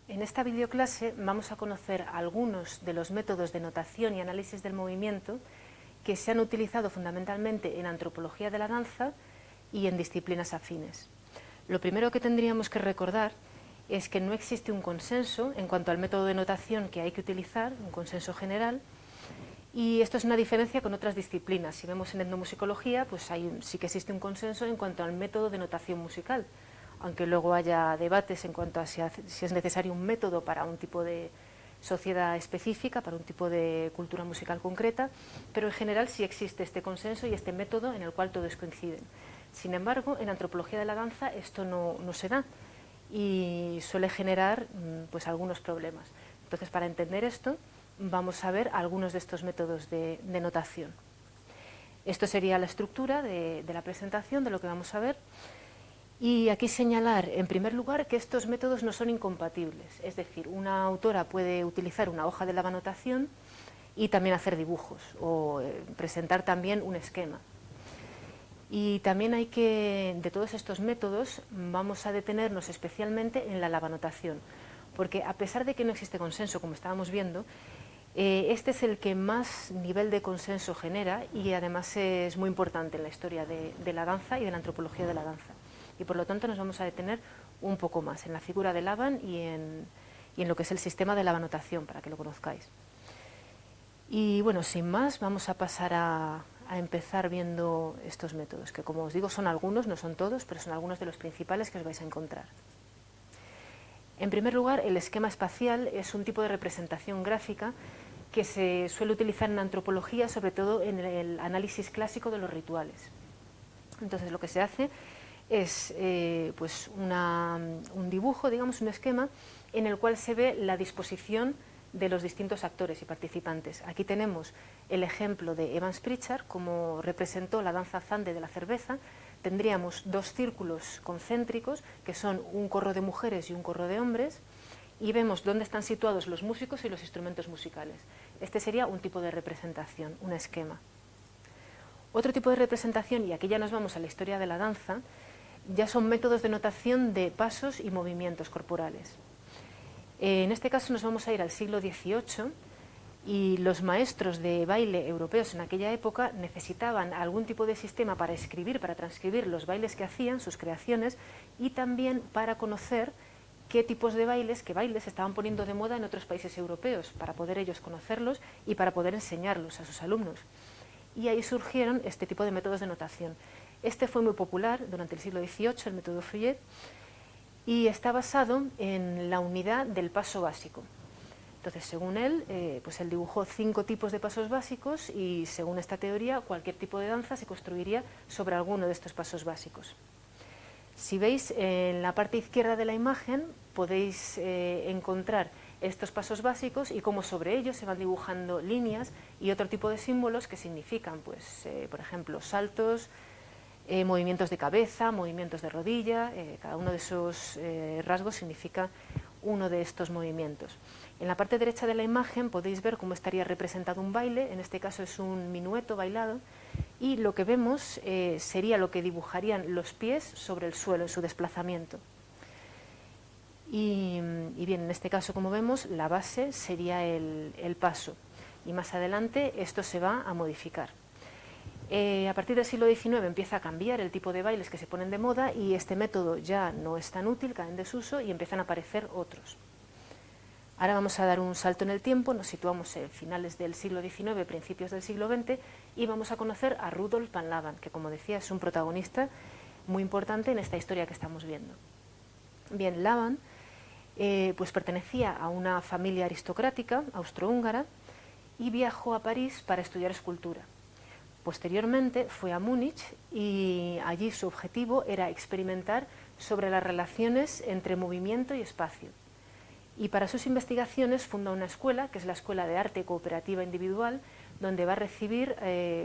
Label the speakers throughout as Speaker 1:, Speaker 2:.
Speaker 1: En esta videoclase vamos a conocer algunos de los métodos de notación y análisis del movimiento que se han utilizado fundamentalmente en antropología de la danza y en disciplinas afines. Lo primero que tendríamos que recordar es que no existe un consenso en cuanto al método de notación que hay que utilizar, un consenso general, y esto es una diferencia con otras disciplinas. Si vemos en etnomusicología, pues sí que existe un consenso en cuanto al método de notación musical, aunque luego haya debates en cuanto a si es necesario un método para un tipo de sociedad específica, para un tipo de cultura musical concreta, pero en general sí existe este consenso y este método en el cual todos coinciden. Sin embargo, en antropología de la danza esto no se da y suele generar pues algunos problemas. Entonces, para entender esto, vamos a ver algunos de estos métodos de notación. Esto sería la estructura de la presentación, de lo que vamos a ver. Y aquí señalar, en primer lugar, que estos métodos no son incompatibles. Es decir, una autora puede utilizar una hoja de lavanotación y también hacer dibujos o presentar también un esquema. Y también de todos estos métodos, vamos a detenernos especialmente en la lavanotación, porque a pesar de que no existe consenso, como estábamos viendo, este es el que más nivel de consenso genera y además es muy importante en la historia de la danza y de la antropología de la danza. Y por lo tanto nos vamos a detener un poco más en la figura de Laban y en lo que es el sistema de lavanotación, para que lo conozcáis. Y bueno, sin más, vamos a pasar a empezar viendo estos métodos, que como os digo son algunos, no son todos, pero son algunos de los principales que os vais a encontrar. En primer lugar, el esquema espacial es un tipo de representación gráfica que se suele utilizar en antropología, sobre todo en el análisis clásico de los rituales. Entonces lo que se hace es pues un dibujo, digamos, un esquema en el cual se ve la disposición de los distintos actores y participantes. Aquí tenemos el ejemplo de Evans Pritchard, como representó la danza zande de la cerveza. Tendríamos dos círculos concéntricos, que son un corro de mujeres y un corro de hombres, y vemos dónde están situados los músicos y los instrumentos musicales. Este sería un tipo de representación, un esquema. Otro tipo de representación, y aquí ya nos vamos a la historia de la danza, ya son métodos de notación de pasos y movimientos corporales. En este caso nos vamos a ir al siglo XVIII y los maestros de baile europeos en aquella época necesitaban algún tipo de sistema para escribir, para transcribir los bailes que hacían, sus creaciones, y también para conocer qué tipos de bailes, qué bailes se estaban poniendo de moda en otros países europeos, para poder ellos conocerlos y para poder enseñarlos a sus alumnos. Y ahí surgieron este tipo de métodos de notación. Este fue muy popular durante el siglo XVIII, el método Feuillet, y está basado en la unidad del paso básico. Entonces, según él, pues él dibujó 5 tipos de pasos básicos y, según esta teoría, cualquier tipo de danza se construiría sobre alguno de estos pasos básicos. Si veis, en la parte izquierda de la imagen podéis encontrar estos pasos básicos y cómo sobre ellos se van dibujando líneas y otro tipo de símbolos que significan, pues, por ejemplo, saltos, movimientos de cabeza, movimientos de rodilla. Cada uno de esos rasgos significa uno de estos movimientos. En la parte derecha de la imagen podéis ver cómo estaría representado un baile, en este caso es un minueto bailado, y lo que vemos sería lo que dibujarían los pies sobre el suelo en su desplazamiento. Y bien, en este caso, como vemos, la base sería el paso, y más adelante esto se va a modificar. A partir del siglo XIX empieza a cambiar el tipo de bailes que se ponen de moda y este método ya no es tan útil, cae en desuso y empiezan a aparecer otros. Ahora vamos a dar un salto en el tiempo, nos situamos en finales del siglo XIX, principios del siglo XX, y vamos a conocer a Rudolf van Laban, que, como decía, es un protagonista muy importante en esta historia que estamos viendo. Bien, Laban pues pertenecía a una familia aristocrática austrohúngara y viajó a París para estudiar escultura. Posteriormente fue a Múnich y allí su objetivo era experimentar sobre las relaciones entre movimiento y espacio. Y para sus investigaciones funda una escuela, que es la Escuela de Arte Cooperativa Individual, donde va a recibir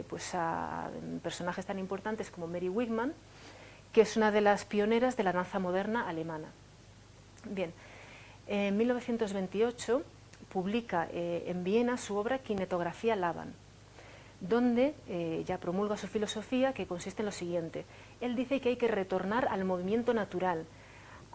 Speaker 1: pues a personajes tan importantes como Mary Wigman, que es una de las pioneras de la danza moderna alemana. Bien, en 1928 publica en Viena su obra Kinetografía Laban. donde ya promulga su filosofía, que consiste en lo siguiente. Él dice que hay que retornar al movimiento natural,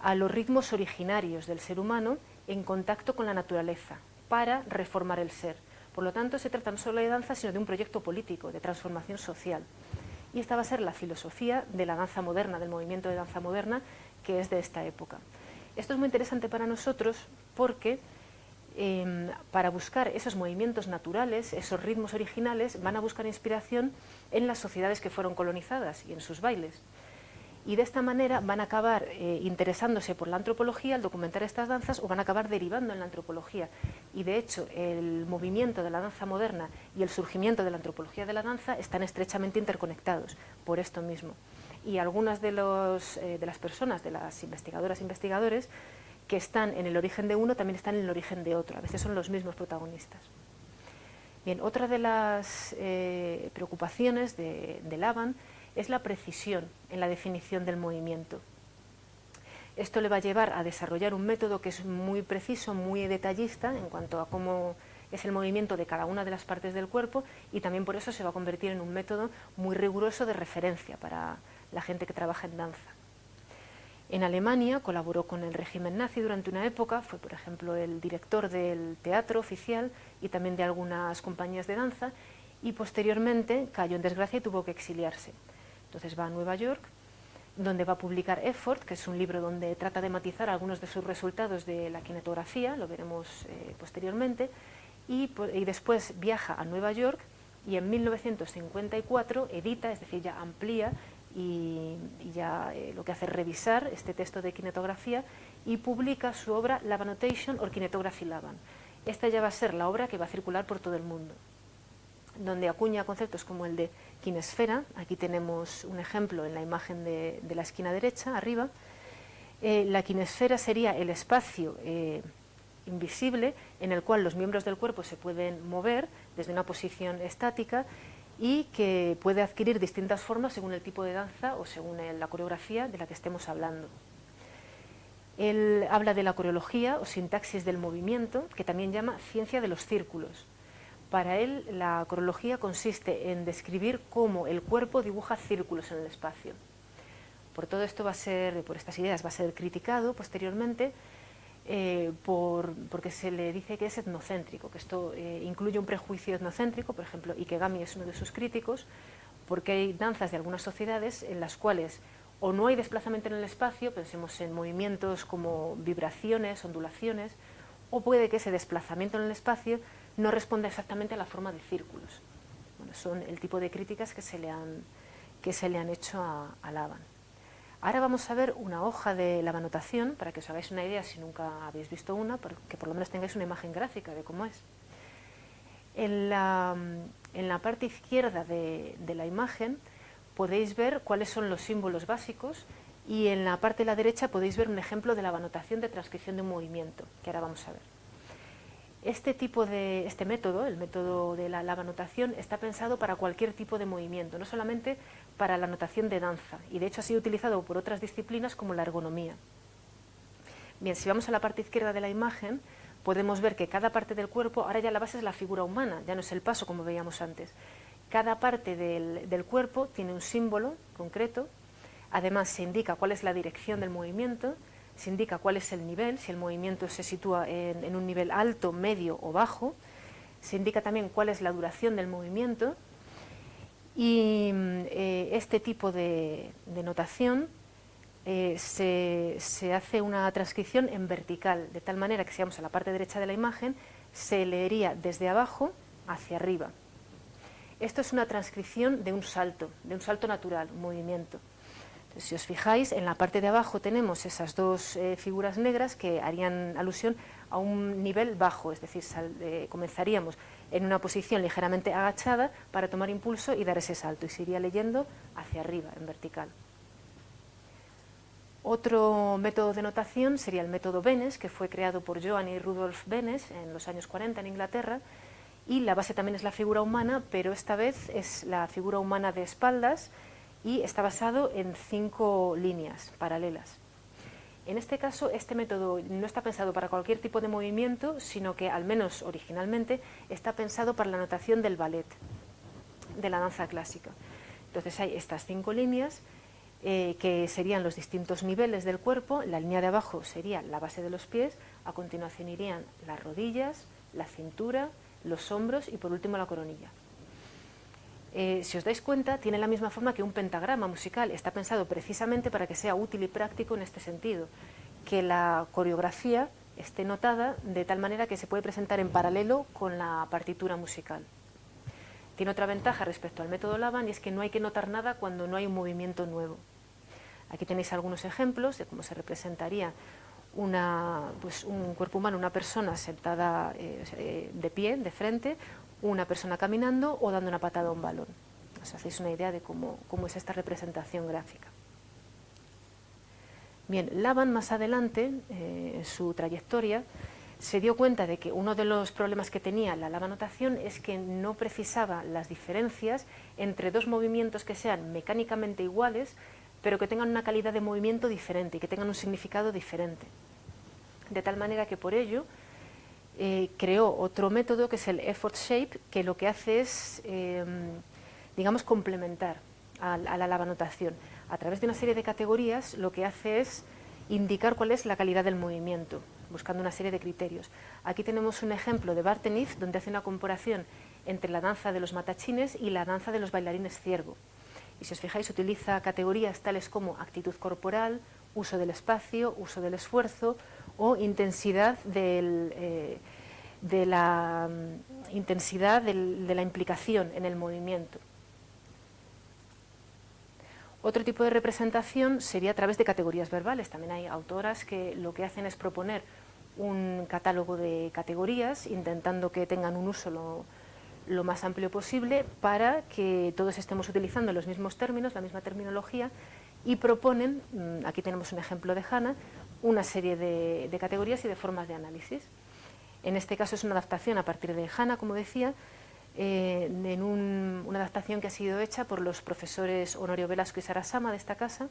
Speaker 1: a los ritmos originarios del ser humano en contacto con la naturaleza, para reformar el ser. Por lo tanto, se trata no solo de danza, sino de un proyecto político, de transformación social. Y esta va a ser la filosofía de la danza moderna, del movimiento de danza moderna, que es de esta época. Esto es muy interesante para nosotros porque para buscar esos movimientos naturales, esos ritmos originales, van a buscar inspiración en las sociedades que fueron colonizadas y en sus bailes. Y de esta manera van a acabar interesándose por la antropología al documentar estas danzas, o van a acabar derivando en la antropología. Y de hecho, el movimiento de la danza moderna y el surgimiento de la antropología de la danza están estrechamente interconectados por esto mismo. Y algunas de las personas, de las investigadoras e investigadores, que están en el origen de uno, también están en el origen de otro. A veces son los mismos protagonistas. Bien, otra de las preocupaciones de Laban es la precisión en la definición del movimiento. Esto le va a llevar a desarrollar un método que es muy preciso, muy detallista en cuanto a cómo es el movimiento de cada una de las partes del cuerpo, y también por eso se va a convertir en un método muy riguroso de referencia para la gente que trabaja en danza. En Alemania colaboró con el régimen nazi durante una época, fue por ejemplo el director del teatro oficial y también de algunas compañías de danza, y posteriormente cayó en desgracia y tuvo que exiliarse. Entonces va a Nueva York, donde va a publicar Effort, que es un libro donde trata de matizar algunos de sus resultados de la kinetografía, lo veremos posteriormente, y después viaja a Nueva York y en 1954 edita, es decir, ya amplía, y ya lo que hace es revisar este texto de kinetografía y publica su obra Laban Notation or Kinetography Laban. Esta ya va a ser la obra que va a circular por todo el mundo, donde acuña conceptos como el de kinesfera. Aquí tenemos un ejemplo en la imagen de la esquina derecha, arriba. La kinesfera sería el espacio invisible en el cual los miembros del cuerpo se pueden mover desde una posición estática y que puede adquirir distintas formas según el tipo de danza o según la coreografía de la que estemos hablando. Él habla de la coreología o sintaxis del movimiento, que también llama ciencia de los círculos. Para él, la coreología consiste en describir cómo el cuerpo dibuja círculos en el espacio. Por todo esto por estas ideas va a ser criticado posteriormente, porque se le dice que es etnocéntrico, que esto incluye un prejuicio etnocéntrico. Por ejemplo, Ikegami es uno de sus críticos, porque hay danzas de algunas sociedades en las cuales o no hay desplazamiento en el espacio, pensemos en movimientos como vibraciones, ondulaciones, o puede que ese desplazamiento en el espacio no responda exactamente a la forma de círculos. Bueno, son el tipo de críticas que se le han hecho a Laban. Ahora vamos a ver una hoja de Laban-notación, para que os hagáis una idea si nunca habéis visto una, que por lo menos tengáis una imagen gráfica de cómo es. En la parte izquierda de la imagen podéis ver cuáles son los símbolos básicos, y en la parte de la derecha podéis ver un ejemplo de Laban-notación de transcripción de un movimiento, que ahora vamos a ver. Este método, el método de la Laban-notación, está pensado para cualquier tipo de movimiento, no solamente para la notación de danza, y de hecho ha sido utilizado por otras disciplinas como la ergonomía. Bien, si vamos a la parte izquierda de la imagen, podemos ver que cada parte del cuerpo, ahora ya la base es la figura humana, ya no es el paso como veíamos antes. Cada parte del cuerpo tiene un símbolo concreto, además se indica cuál es la dirección del movimiento, se indica cuál es el nivel, si el movimiento se sitúa en un nivel alto, medio o bajo, se indica también cuál es la duración del movimiento, y este tipo de notación se hace una transcripción en vertical, de tal manera que si vamos a la parte derecha de la imagen, se leería desde abajo hacia arriba. Esto es una transcripción de un salto natural, un movimiento. Si os fijáis, en la parte de abajo tenemos esas dos figuras negras que harían alusión a un nivel bajo, es decir, comenzaríamos en una posición ligeramente agachada para tomar impulso y dar ese salto, y se iría leyendo hacia arriba, en vertical. Otro método de notación sería el método Benes, que fue creado por Johann y Rudolf Benes en los años 40 en Inglaterra, y la base también es la figura humana, pero esta vez es la figura humana de espaldas, y está basado en 5 líneas paralelas. En este caso, este método no está pensado para cualquier tipo de movimiento, sino que, al menos originalmente, está pensado para la notación del ballet. de la danza clásica. Entonces hay estas 5 líneas que serían los distintos niveles del cuerpo. La línea de abajo sería la base de los pies, a continuación irían las rodillas, la cintura, los hombros y por último la coronilla. Si os dais cuenta, tiene la misma forma que un pentagrama musical. Está pensado precisamente para que sea útil y práctico en este sentido, que la coreografía esté notada de tal manera que se puede presentar en paralelo con la partitura musical. Tiene otra ventaja respecto al método Laban, y es que no hay que notar nada cuando no hay un movimiento nuevo. Aquí tenéis algunos ejemplos de cómo se representaría un cuerpo humano, una persona sentada de pie, de frente, una persona caminando o dando una patada a un balón. Os hacéis una idea de cómo es esta representación gráfica. Bien, Laban más adelante, en su trayectoria, se dio cuenta de que uno de los problemas que tenía la Laban-notación es que no precisaba las diferencias entre dos movimientos que sean mecánicamente iguales, pero que tengan una calidad de movimiento diferente y que tengan un significado diferente. De tal manera que por ello creó otro método que es el effort shape, que lo que hace es, digamos, complementar a la Laban-notación. A través de una serie de categorías lo que hace es indicar cuál es la calidad del movimiento, buscando una serie de criterios. Aquí tenemos un ejemplo de Bartenív, donde hace una comparación entre la danza de los matachines y la danza de los bailarines ciervo. Y si os fijáis, utiliza categorías tales como actitud corporal, uso del espacio, uso del esfuerzo o intensidad de la implicación en el movimiento. Otro tipo de representación sería a través de categorías verbales. También hay autoras que lo que hacen es proponer un catálogo de categorías, intentando que tengan un uso lo más amplio posible para que todos estemos utilizando los mismos términos, la misma terminología, y proponen, aquí tenemos un ejemplo de Hannah, una serie de categorías y de formas de análisis. En este caso es una adaptación a partir de Hannah, como decía, en una adaptación que ha sido hecha por los profesores Honorio Velasco y Sara Sama de esta casa.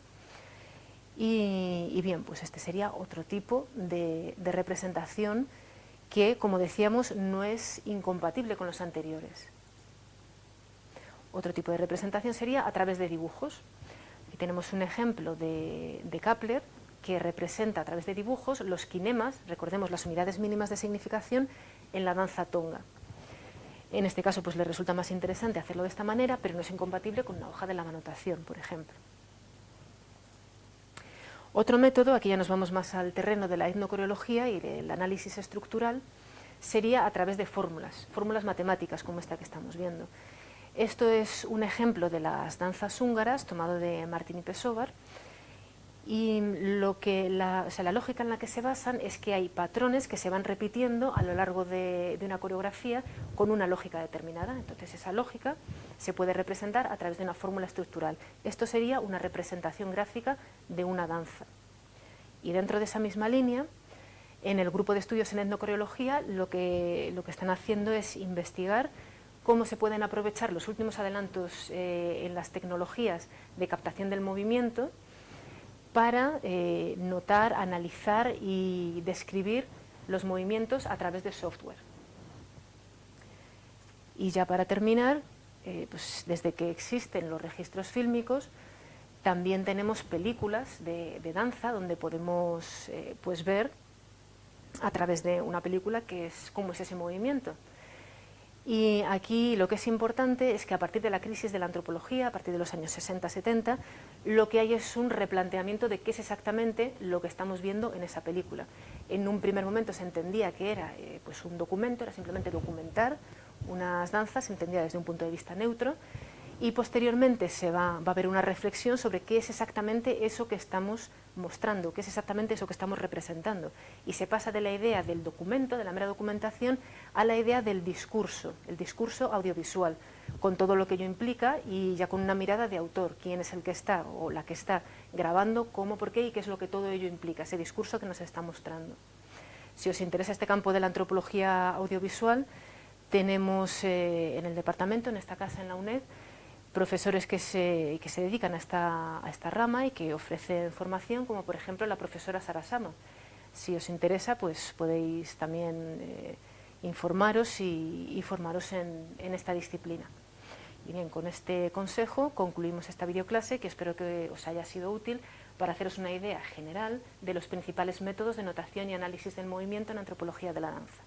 Speaker 1: Y bien, pues este sería otro tipo de representación que, como decíamos, no es incompatible con los anteriores. Otro tipo de representación sería a través de dibujos. Aquí tenemos un ejemplo de Kapler, que representa a través de dibujos los kinemas, recordemos las unidades mínimas de significación, en la danza tonga. En este caso pues le resulta más interesante hacerlo de esta manera, pero no es incompatible con una hoja de Laban-notación, por ejemplo. Otro método, aquí ya nos vamos más al terreno de la etnocoreología y del análisis estructural, sería a través de fórmulas matemáticas como esta que estamos viendo. Esto es un ejemplo de las danzas húngaras tomado de Martin y Pesovar, y la lógica en la que se basan es que hay patrones que se van repitiendo a lo largo de una coreografía con una lógica determinada. Entonces esa lógica se puede representar a través de una fórmula estructural. Esto sería una representación gráfica de una danza. Y dentro de esa misma línea, en el grupo de estudios en etnocoreología, lo que están haciendo es investigar cómo se pueden aprovechar los últimos adelantos en las tecnologías de captación del movimiento para notar, analizar y describir los movimientos a través de software. Y ya para terminar, pues desde que existen los registros fílmicos, también tenemos películas de danza donde podemos pues ver a través de una película cómo es ese movimiento. Y aquí lo que es importante es que a partir de la crisis de la antropología, a partir de los años 60-70, lo que hay es un replanteamiento de qué es exactamente lo que estamos viendo en esa película. En un primer momento se entendía que era pues un documento, era simplemente documentar unas danzas, se entendía desde un punto de vista neutro, y posteriormente va a haber una reflexión sobre qué es exactamente eso que estamos mostrando, qué es exactamente eso que estamos representando. Y se pasa de la idea del documento, de la mera documentación, a la idea del discurso, el discurso audiovisual, con todo lo que ello implica y ya con una mirada de autor, quién es el que está o la que está grabando, cómo, por qué y qué es lo que todo ello implica, ese discurso que nos está mostrando. Si os interesa este campo de la antropología audiovisual, tenemos en el departamento, en esta casa en la UNED, profesores que se dedican a esta rama y que ofrecen formación, como por ejemplo la profesora Sara Sama. Si os interesa, pues podéis también informaros y formaros en esta disciplina. Y bien, con este consejo concluimos esta videoclase, que espero que os haya sido útil para haceros una idea general de los principales métodos de notación y análisis del movimiento en antropología de la danza.